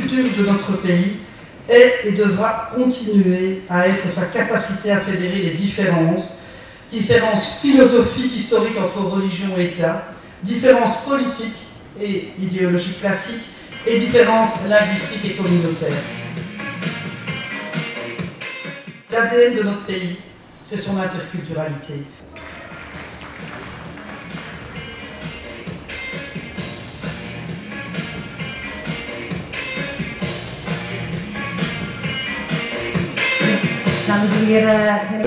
futur de notre pays est et devra continuer à être sa capacité à fédérer les différences philosophiques, historiques entre religion et État, différences politiques et idéologiques classiques et différences linguistiques et communautaires. L'ADN de notre pays, c'est son interculturalité.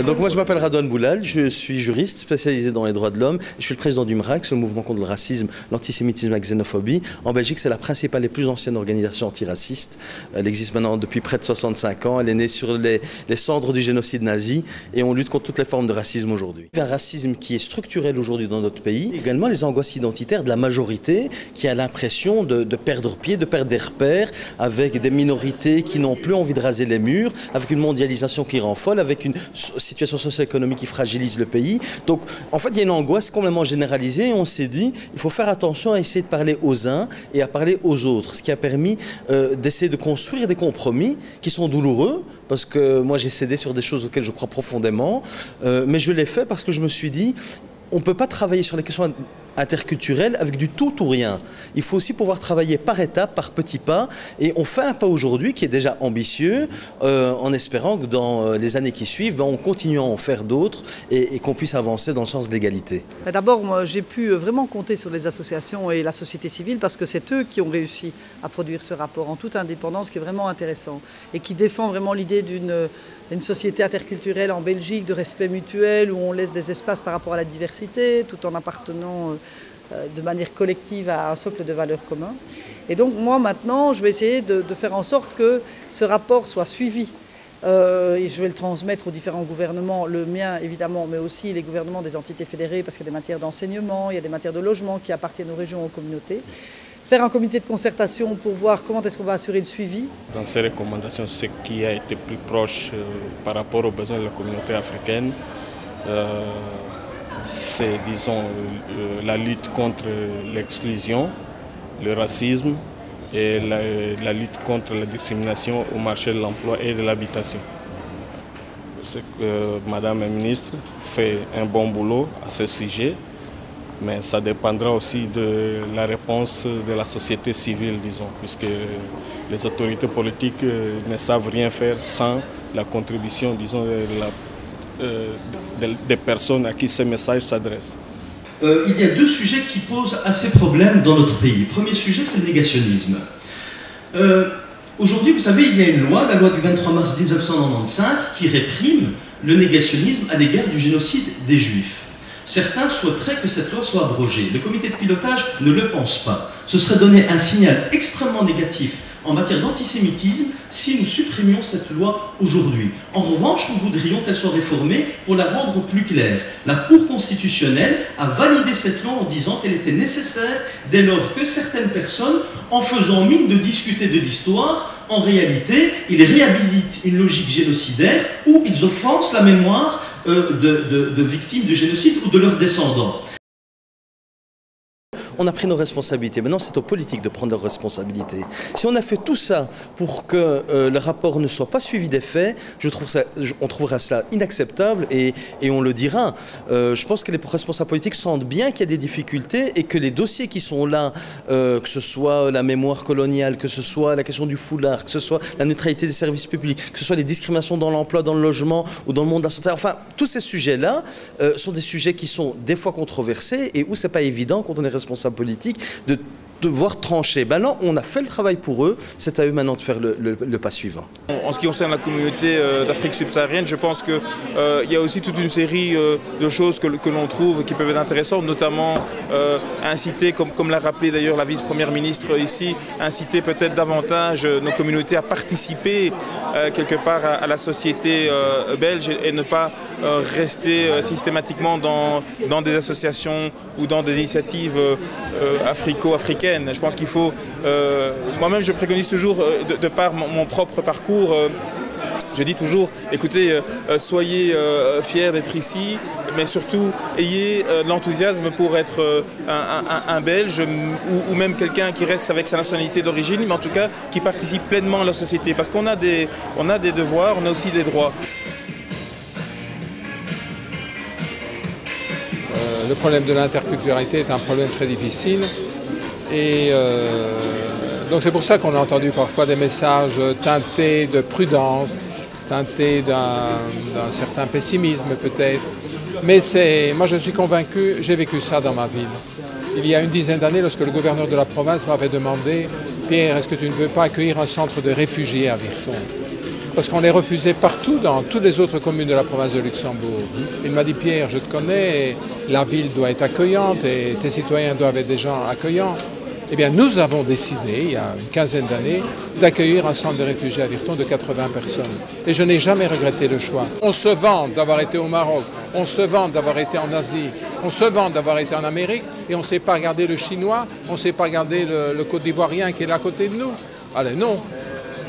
Donc moi je m'appelle Radouane Boulal, je suis juriste spécialisé dans les droits de l'homme. Je suis le président du MRAC, c'est le mouvement contre le racisme, l'antisémitisme et la xénophobie. En Belgique, c'est la principale et plus ancienne organisation antiraciste. Elle existe maintenant depuis près de 65 ans. Elle est née sur les cendres du génocide nazi et on lutte contre toutes les formes de racisme aujourd'hui. Un racisme qui est structurel aujourd'hui dans notre pays. Également les angoisses identitaires de la majorité qui a l'impression de perdre pied, de perdre des repères avec des minorités qui n'ont plus envie de raser les murs, avec une mondialisation qui rend folle, avec une situation socio-économique qui fragilise le pays. Donc, en fait, il y a une angoisse complètement généralisée et on s'est dit, il faut faire attention à essayer de parler aux uns et à parler aux autres. Ce qui a permis d'essayer de construire des compromis qui sont douloureux, parce que moi, j'ai cédé sur des choses auxquelles je crois profondément, mais je l'ai fait parce que je me suis dit, on ne peut pas travailler sur les questions interculturelles avec du tout ou rien. Il faut aussi pouvoir travailler par étapes, par petits pas, et on fait un pas aujourd'hui qui est déjà ambitieux, en espérant que dans les années qui suivent, on continue à en faire d'autres et qu'on puisse avancer dans le sens de l'égalité. D'abord, j'ai pu vraiment compter sur les associations et la société civile parce que c'est eux qui ont réussi à produire ce rapport en toute indépendance qui est vraiment intéressant et qui défend vraiment l'idée d'une société interculturelle en Belgique, de respect mutuel, où on laisse des espaces par rapport à la diversité, tout en appartenant de manière collective à un socle de valeurs communs. Et donc moi maintenant, je vais essayer de faire en sorte que ce rapport soit suivi. Et je vais le transmettre aux différents gouvernements, le mien évidemment, mais aussi les gouvernements des entités fédérées, parce qu'il y a des matières d'enseignement, il y a des matières de logement qui appartiennent aux régions, aux communautés. Faire un comité de concertation pour voir comment est-ce qu'on va assurer le suivi. Dans ces recommandations, ce qui a été plus proche par rapport aux besoins de la communauté africaine, c'est, disons, la lutte contre l'exclusion, le racisme et la lutte contre la discrimination au marché de l'emploi et de l'habitation. C'est que Madame la ministre fait un bon boulot à ce sujet, mais ça dépendra aussi de la réponse de la société civile, disons, puisque les autorités politiques ne savent rien faire sans la contribution, disons, des personnes à qui ces messages s'adressent. Il y a deux sujets qui posent assez problème dans notre pays. Le premier sujet, c'est le négationnisme. Aujourd'hui, vous savez, il y a une loi, la loi du 23 mars 1995, qui réprime le négationnisme à l'égard du génocide des Juifs. Certains souhaiteraient que cette loi soit abrogée. Le comité de pilotage ne le pense pas. Ce serait donner un signal extrêmement négatif en matière d'antisémitisme si nous supprimions cette loi aujourd'hui. En revanche, nous voudrions qu'elle soit réformée pour la rendre plus claire. La Cour constitutionnelle a validé cette loi en disant qu'elle était nécessaire dès lors que certaines personnes, en faisant mine de discuter de l'histoire, en réalité, ils réhabilitent une logique génocidaire ou ils offensent la mémoire de victimes de génocide ou de leurs descendants. On a pris nos responsabilités. Maintenant, c'est aux politiques de prendre leurs responsabilités. Si on a fait tout ça pour que le rapport ne soit pas suivi des faits, on trouvera cela inacceptable et on le dira. Je pense que les responsables politiques sentent bien qu'il y a des difficultés et que les dossiers qui sont là, que ce soit la mémoire coloniale, que ce soit la question du foulard, que ce soit la neutralité des services publics, que ce soit les discriminations dans l'emploi, dans le logement ou dans le monde de la santé, enfin, tous ces sujets-là sont des sujets qui sont des fois controversés et où c'est pas évident quand on est responsable politique de devoir trancher. Ben non, on a fait le travail pour eux, c'est à eux maintenant de faire le pas suivant. En ce qui concerne la communauté d'Afrique subsaharienne, je pense qu'il y a aussi toute une série de choses que l'on trouve qui peuvent être intéressantes, notamment inciter, comme l'a rappelé d'ailleurs la vice-première ministre ici, inciter peut-être davantage nos communautés à participer quelque part à la société belge et ne pas rester systématiquement dans des associations ou dans des initiatives africo-africaines. Je pense qu'il faut, moi-même je préconise toujours, de par mon propre parcours, Je dis toujours, écoutez, soyez fiers d'être ici, mais surtout ayez l'enthousiasme pour être un Belge ou même quelqu'un qui reste avec sa nationalité d'origine, mais en tout cas qui participe pleinement à la société. Parce qu'on a des devoirs, on a aussi des droits. Le problème de l'interculturalité est un problème très difficile et donc c'est pour ça qu'on a entendu parfois des messages teintés de prudence, teintés d'un certain pessimisme peut-être. Mais moi je suis convaincu, j'ai vécu ça dans ma ville. Il y a une dizaine d'années, lorsque le gouverneur de la province m'avait demandé « Pierre, est-ce que tu ne veux pas accueillir un centre de réfugiés à Virton ?» Parce qu'on les refusait partout dans toutes les autres communes de la province de Luxembourg. Il m'a dit « Pierre, je te connais, la ville doit être accueillante et tes citoyens doivent être des gens accueillants. » Eh bien, nous avons décidé, il y a une quinzaine d'années, d'accueillir un centre de réfugiés à Virton de 80 personnes. Et je n'ai jamais regretté le choix. On se vante d'avoir été au Maroc, on se vante d'avoir été en Asie, on se vante d'avoir été en Amérique, et on ne sait pas regarder le Chinois, on ne sait pas regarder le Côte d'Ivoirien qui est là à côté de nous. Allez, non.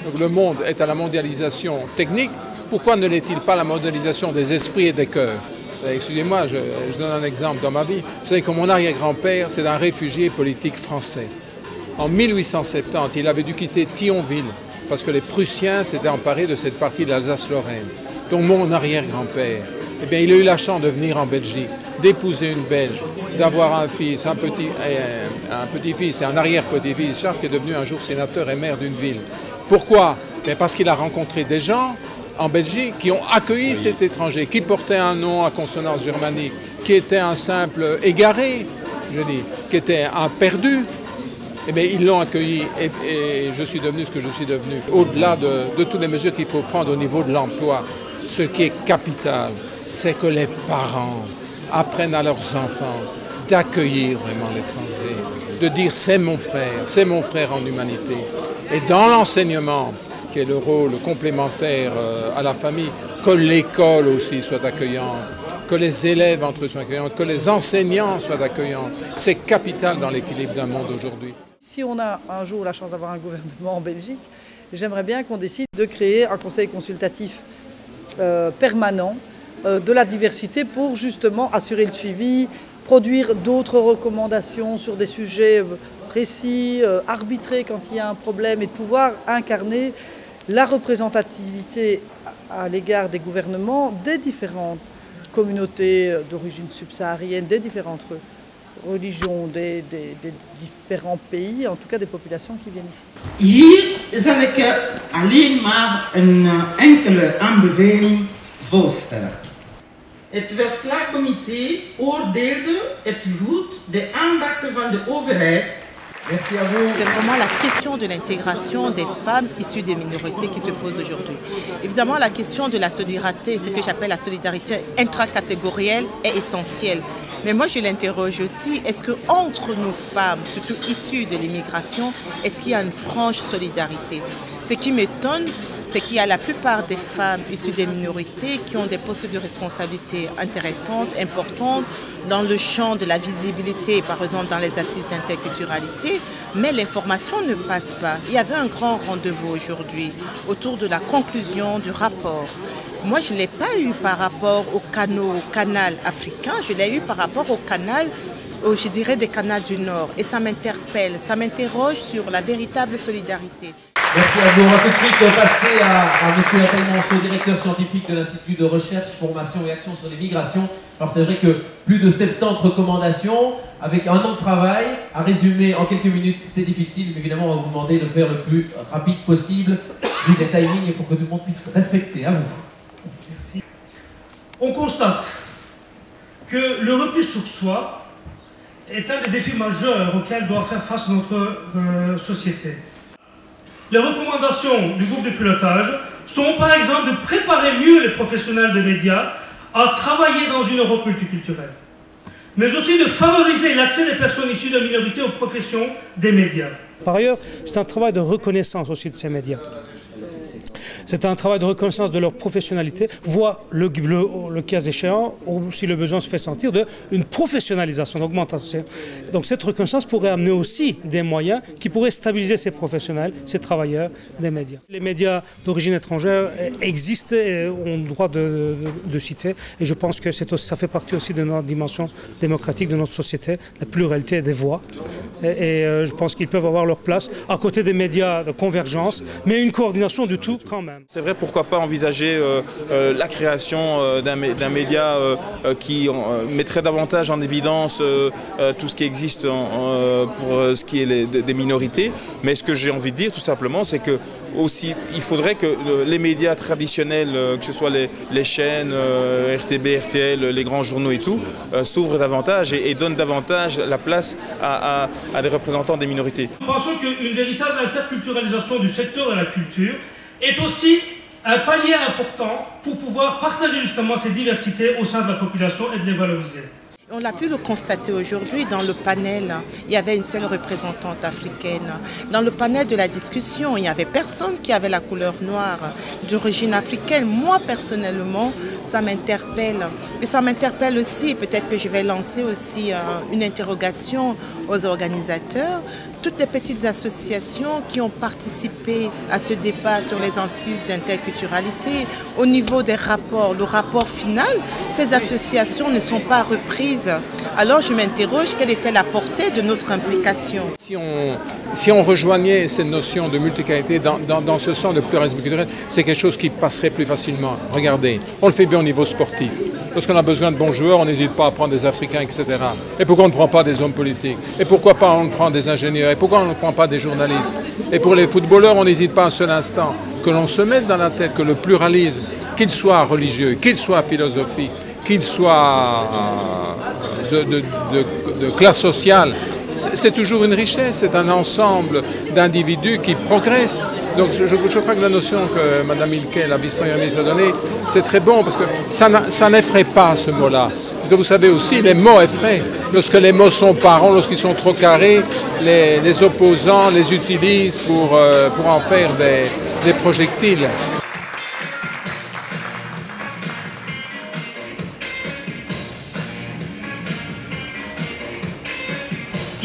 Donc, le monde est à la mondialisation technique. Pourquoi ne l'est-il pas la mondialisation des esprits et des cœurs? Excusez-moi, je donne un exemple dans ma vie. Vous savez que mon arrière-grand-père, c'est un réfugié politique français. En 1870, il avait dû quitter Thionville parce que les Prussiens s'étaient emparés de cette partie de l'Alsace-Lorraine. Donc mon arrière-grand-père, eh bien, il a eu la chance de venir en Belgique, d'épouser une Belge, d'avoir un fils, un petit-fils et un arrière-petit-fils, Charles, qui est devenu un jour sénateur et maire d'une ville. Pourquoi? Parce qu'il a rencontré des gens en Belgique qui ont accueilli cet étranger, qui portait un nom à consonance germanique, qui était un simple égaré, je dis, qui était un perdu. Eh bien, ils l'ont accueilli et je suis devenu ce que je suis devenu. Au-delà de toutes les mesures qu'il faut prendre au niveau de l'emploi, ce qui est capital, c'est que les parents apprennent à leurs enfants d'accueillir vraiment l'étranger, de dire c'est mon frère en humanité. Et dans l'enseignement, qui est le rôle complémentaire à la famille, que l'école aussi soit accueillante, que les élèves entre eux soient accueillants, que les enseignants soient accueillants. C'est capital dans l'équilibre d'un monde aujourd'hui. Si on a un jour la chance d'avoir un gouvernement en Belgique, j'aimerais bien qu'on décide de créer un conseil consultatif permanent de la diversité pour justement assurer le suivi, produire d'autres recommandations sur des sujets précis, arbitrer quand il y a un problème et de pouvoir incarner la représentativité à l'égard des gouvernements des différentes communautés d'origine subsaharienne, des différentes religions, des différents pays, en tout cas des populations qui viennent ici. Hier zal ik alleen maar een enkele aanbeveling voorstellen. Het verslagcomité oordeelde het goed de aandacht van de overheid. C'est vraiment la question de l'intégration des femmes issues des minorités qui se pose aujourd'hui. Évidemment, la question de la solidarité, ce que j'appelle la solidarité intracatégorielle, est essentielle. Mais moi, je l'interroge aussi, est-ce qu'entre nos femmes, surtout issues de l'immigration, est-ce qu'il y a une franche solidarité? Ce qui m'étonne, c'est qu'il y a la plupart des femmes issues des minorités qui ont des postes de responsabilité intéressantes, importantes, dans le champ de la visibilité, par exemple dans les assises d'interculturalité, mais l'information ne passe pas. Il y avait un grand rendez-vous aujourd'hui autour de la conclusion du rapport. Moi, je ne l'ai pas eu par rapport au canal africain, je l'ai eu par rapport au canal, je dirais des canaux du Nord. Et ça m'interpelle, ça m'interroge sur la véritable solidarité. Merci à vous. On va tout de suite passer à M. Appel-Monceau, directeur scientifique de l'Institut de recherche, formation et action sur les migrations. Alors c'est vrai que plus de 70 recommandations, avec un an de travail, à résumer en quelques minutes, c'est difficile, mais évidemment on va vous demander de faire le plus rapide possible, vu des timings, et pour que tout le monde puisse respecter. À vous. Merci. On constate que le repli sur soi est un des défis majeurs auxquels doit faire face notre société. Les recommandations du groupe de pilotage sont par exemple de préparer mieux les professionnels des médias à travailler dans une Europe multiculturelle, mais aussi de favoriser l'accès des personnes issues de minorités aux professions des médias. Par ailleurs, c'est un travail de reconnaissance aussi de ces médias. C'est un travail de reconnaissance de leur professionnalité, voire le cas échéant, si le besoin se fait sentir, d'une professionnalisation, d'augmentation. Donc cette reconnaissance pourrait amener aussi des moyens qui pourraient stabiliser ces professionnels, ces travailleurs des médias. Les médias d'origine étrangère existent et ont le droit de citer, et je pense que ça fait partie aussi de notre dimension démocratique, de notre société, la pluralité des voix. Et je pense qu'ils peuvent avoir leur place à côté des médias de convergence, mais une coordination du tout quand même. C'est vrai, pourquoi pas envisager la création d'un média qui mettrait davantage en évidence tout ce qui existe pour ce qui est des minorités. Mais ce que j'ai envie de dire tout simplement, c'est que aussi, il faudrait que les médias traditionnels, que ce soit les chaînes, RTB, RTL, les grands journaux et tout, s'ouvrent davantage et donnent davantage la place à des représentants des minorités. Nous pensons qu'une véritable interculturalisation du secteur de la culture est aussi un palier important pour pouvoir partager justement ces diversités au sein de la population et de les valoriser. On a pu le constater aujourd'hui dans le panel, il y avait une seule représentante africaine. Dans le panel de la discussion, il n'y avait personne qui avait la couleur noire d'origine africaine. Moi, personnellement, ça m'interpelle. Et ça m'interpelle aussi, peut-être que je vais lancer aussi une interrogation aux organisateurs. Toutes les petites associations qui ont participé à ce débat sur les assises d'interculturalité, au niveau des rapports, le rapport final, ces associations ne sont pas reprises. Alors je m'interroge, quelle était la portée de notre implication? Si on rejoignait cette notion de multiculturalité dans ce sens de pluralisme culturel, c'est quelque chose qui passerait plus facilement. Regardez, on le fait bien au niveau sportif. Lorsqu'on a besoin de bons joueurs, on n'hésite pas à prendre des Africains, etc. Et pourquoi on ne prend pas des hommes politiques? Et pourquoi pas on prend des ingénieurs? Et pourquoi on ne prend pas des journalistes? Et pour les footballeurs, on n'hésite pas un seul instant. Que l'on se mette dans la tête que le pluralisme, qu'il soit religieux, qu'il soit philosophique, qu'il soit de classe sociale, c'est toujours une richesse, c'est un ensemble d'individus qui progressent. Donc je crois que la notion que Mme Ilke, la vice-première ministre, a donnée, c'est très bon parce que ça n'effraie pas ce mot-là. Vous savez aussi, les mots effraient. Lorsque les mots sont pas ronds, lorsqu'ils sont trop carrés, les opposants les utilisent pour en faire des projectiles.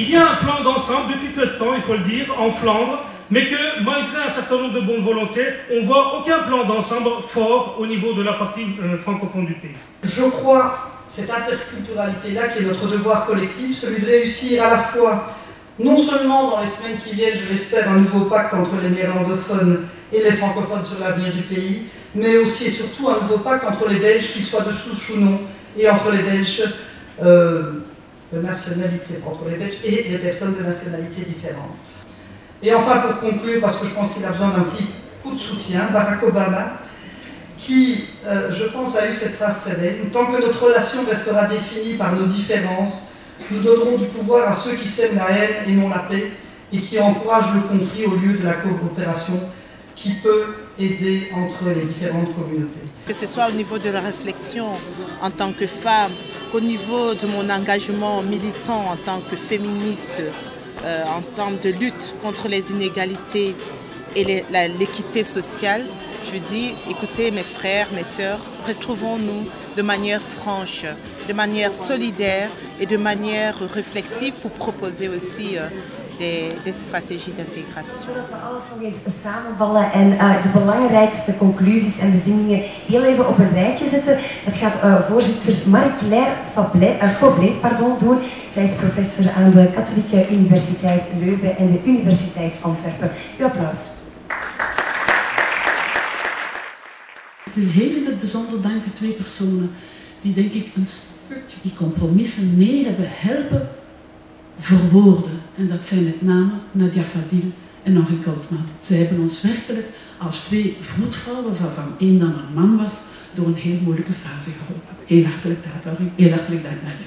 Il y a un plan d'ensemble depuis peu de temps, il faut le dire, en Flandre, mais que malgré un certain nombre de bonnes volontés, on ne voit aucun plan d'ensemble fort au niveau de la partie francophone du pays. Je crois, cette interculturalité-là, qui est notre devoir collectif, celui de réussir à la fois, non seulement dans les semaines qui viennent, je l'espère, un nouveau pacte entre les néerlandophones et les francophones sur l'avenir du pays, mais aussi et surtout un nouveau pacte entre les Belges, qu'ils soient de souche ou non, et entre les Belges de nationalité, entre les Belges et les personnes de nationalités différentes. Et enfin, pour conclure, parce que je pense qu'il a besoin d'un petit coup de soutien, Barack Obama, qui, je pense, a eu cette phrase très belle: tant que notre relation restera définie par nos différences, nous donnerons du pouvoir à ceux qui sèment la haine et non la paix, et qui encouragent le conflit au lieu de la coopération, qui peut aider entre les différentes communautés. Que ce soit au niveau de la réflexion en tant que femme, qu'au niveau de mon engagement militant en tant que féministe, en termes de lutte contre les inégalités et l'équité sociale, je dis, écoutez mes frères, mes sœurs, retrouvons-nous de manière franche, de manière solidaire et de manière réflexive pour proposer aussi des stratégies d'intégration. Dat we alles nog eens samenvallen en de belangrijkste conclusies en bevindingen heel even op een rijtje zetten. Dat gaat voorzitter Marie-Claire Foblet doen. Zij is professor aan de Katholieke Universiteit Leuven en de Universiteit Antwerpen. Uw applaus. Ik wil heel in het bijzonder danken twee personen die, denk ik, een stukje die compromissen mee hebben helpen verwoorden. En dat zijn met name Nadia Fadil en Henri Goldman. Zij hebben ons werkelijk als twee voetvrouwen, waarvan één dan een man was, door een heel moeilijke fase geholpen. Heel hartelijk dank, Henri. Heel hartelijk dank, Nadia.